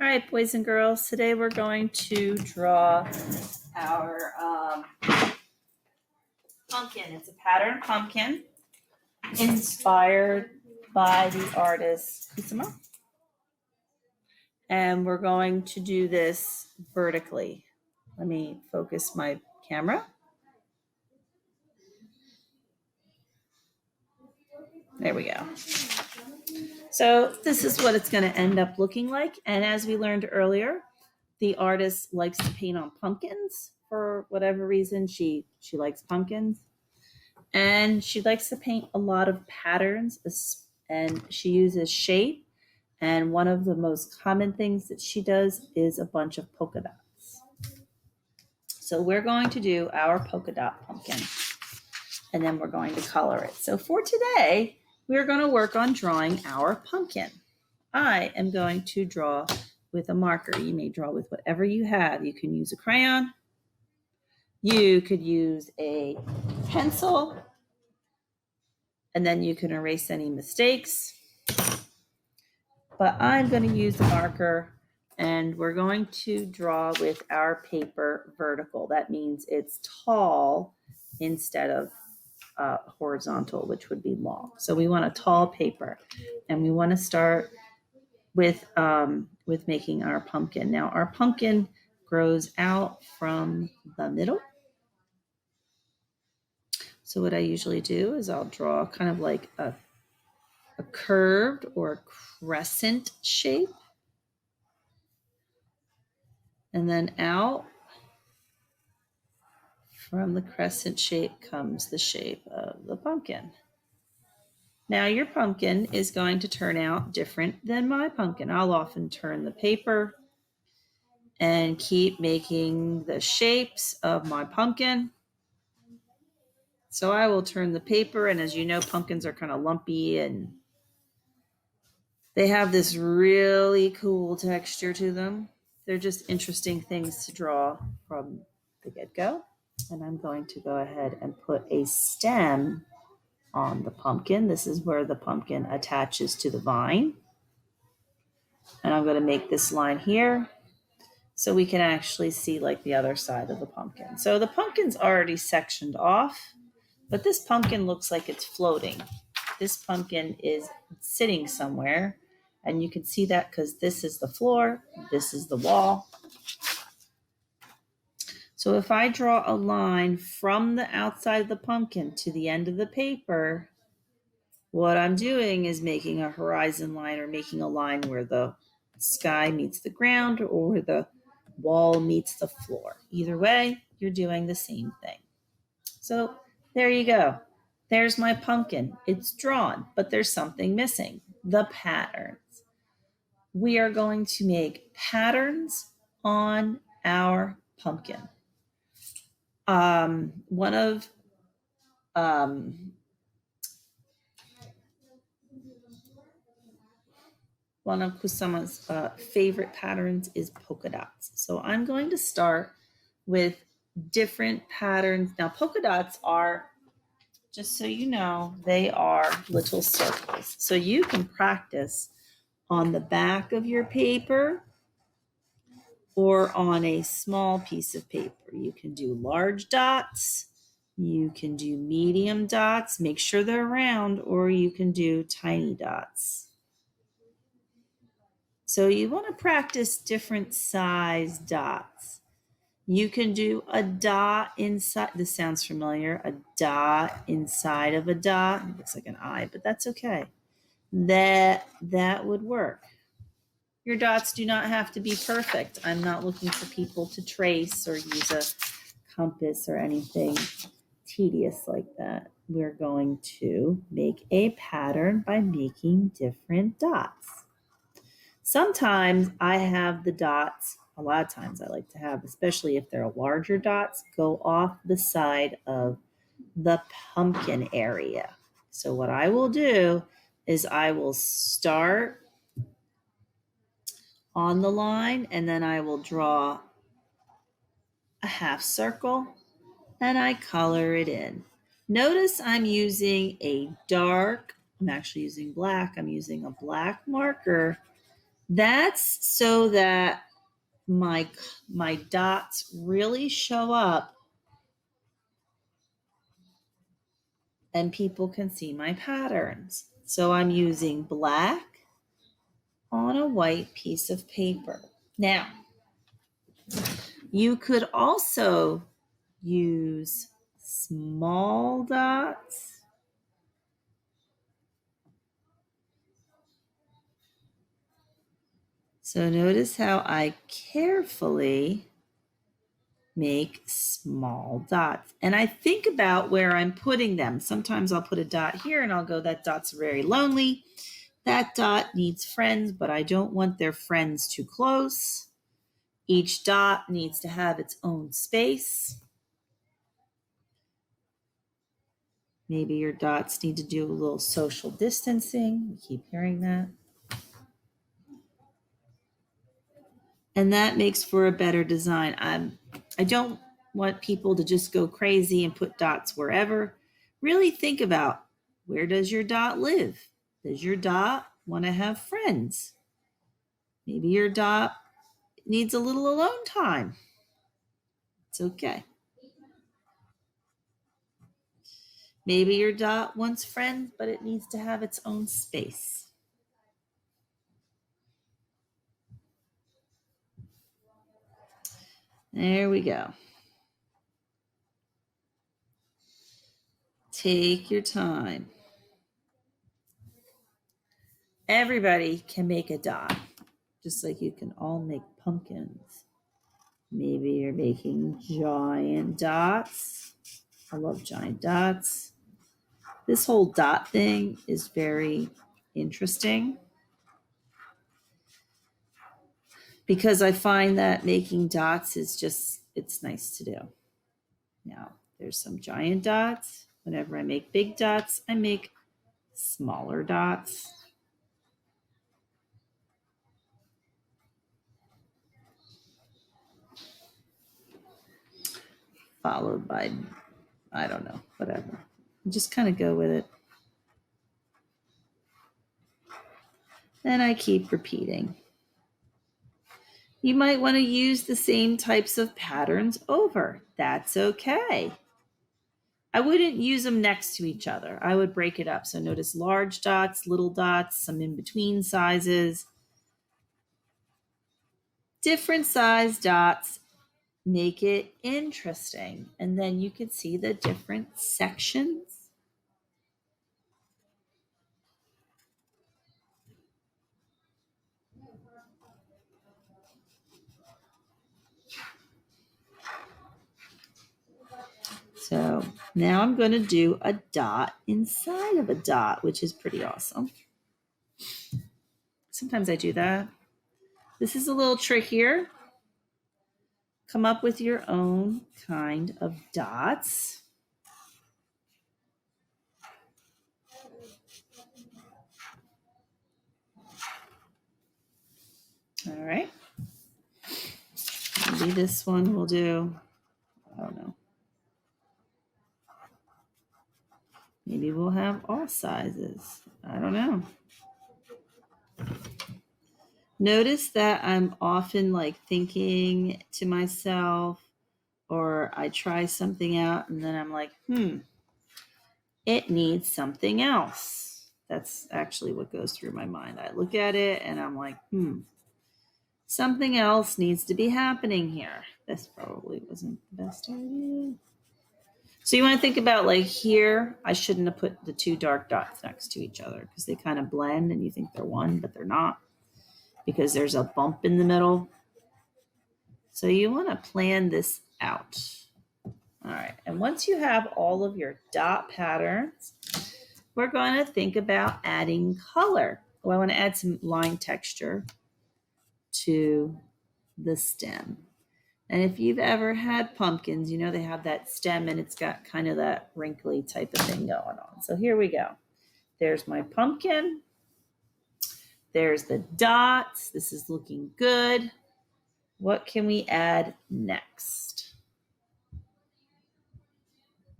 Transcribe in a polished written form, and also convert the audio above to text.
All right, boys and girls, today we're going to draw our pumpkin. It's a pattern pumpkin inspired by the artist Kusama. And we're going to do this vertically. Let me focus my camera. There we go. So this is what it's going to end up looking like. And as we learned earlier, the artist likes to paint on pumpkins for whatever reason. She likes pumpkins. And she likes to paint a lot of patterns, and she uses shape. And one of the most common things that she does is a bunch of polka dots. So we're going to do our polka dot pumpkin, and then we're going to color it. So for today, we're going to work on drawing our pumpkin. I am going to draw with a marker. You may draw with whatever you have. You can use a crayon. You could use a pencil. And then you can erase any mistakes. But I'm going to use a marker, and we're going to draw with our paper vertical. That means it's tall instead of horizontal, which would be long. So we want a tall paper, and we want to start with making our pumpkin. Now our pumpkin grows out from the middle. So what I usually do is I'll draw kind of like a curved or a crescent shape. And then out from the crescent shape comes the shape of the pumpkin. Now your pumpkin is going to turn out different than my pumpkin. I'll often turn the paper and keep making the shapes of my pumpkin. So I will turn the paper, and as you know, pumpkins are kind of lumpy and they have this really cool texture to them. They're just interesting things to draw from the get-go. And I'm going to go ahead and put a stem on the pumpkin. This is where the pumpkin attaches to the vine. And I'm going to make this line here so we can actually see like the other side of the pumpkin. So the pumpkin's already sectioned off, but this pumpkin looks like it's floating. This pumpkin is sitting somewhere, and you can see that because this is the floor, this is the wall. So if I draw a line from the outside of the pumpkin to the end of the paper, what I'm doing is making a horizon line, or making a line where the sky meets the ground or where the wall meets the floor. Either way, you're doing the same thing. So there you go. There's my pumpkin. It's drawn, but there's something missing: the patterns. We are going to make patterns on our pumpkin. One of Kusama's favorite patterns is polka dots. So I'm going to start with different patterns. Now, polka dots are, just so you know, they are little circles. So you can practice on the back of your paper or on a small piece of paper. You can do large dots. You can do medium dots. Make sure they're round, or you can do tiny dots. So you want to practice different size dots. You can do a dot inside. This sounds familiar. A dot inside of a dot. It looks like an eye, but that's okay. That would work. Your dots do not have to be perfect. I'm not looking for people to trace or use a compass or anything tedious like that. We're going to make a pattern by making different dots. Sometimes I have the dots, a lot of times I like to have, especially if they're larger dots, go off the side of the pumpkin area. So what I will do is I will start on the line, and then I will draw a half circle, and I color it in. Notice I'm using a dark, I'm actually using black, I'm using a black marker That's so that my dots really show up and people can see my patterns. So I'm using black on a white piece of paper. Now, you could also use small dots. So notice how I carefully make small dots. And I think about where I'm putting them. Sometimes I'll put a dot here and I'll go, that dot's very lonely. That dot needs friends, but I don't want their friends too close. Each dot needs to have its own space. Maybe your dots need to do a little social distancing. We keep hearing that. And that makes for a better design. I don't want people to just go crazy and put dots wherever. Really think about, where does your dot live? Does your dot want to have friends? Maybe your dot needs a little alone time. It's okay. Maybe your dot wants friends, but it needs to have its own space. There we go. Take your time. Everybody can make a dot, just like you can all make pumpkins. Maybe you're making giant dots. I love giant dots. This whole dot thing is very interesting because I find that making dots is just, it's nice to do. Now, there's some giant dots. Whenever I make big dots, I make smaller dots. Followed by, I don't know, whatever. Just kind of go with it. Then I keep repeating. You might want to use the same types of patterns over. That's okay. I wouldn't use them next to each other. I would break it up. So notice large dots, little dots, some in between sizes. Different size dots make it interesting. And then you can see the different sections. So now I'm going to do a dot inside of a dot, which is pretty awesome. Sometimes I do that. This is a little trickier. Come up with your own kind of dots. All right. Maybe this one will do, I don't know. Maybe we'll have all sizes. I don't know. Notice that I'm often like thinking to myself, or I try something out and then I'm like, it needs something else. That's actually what goes through my mind. I look at it and I'm like, something else needs to be happening here. This probably wasn't the best idea. So you want to think about, like, here, I shouldn't have put the two dark dots next to each other because they kind of blend and you think they're one, but they're not because there's a bump in the middle. So you want to plan this out. All right. And once you have all of your dot patterns, we're going to think about adding color. Oh, I want to add some line texture to the stem. And if you've ever had pumpkins, you know they have that stem and it's got kind of that wrinkly type of thing going on. So here we go. There's my pumpkin. There's the dots. This is looking good. What can we add next?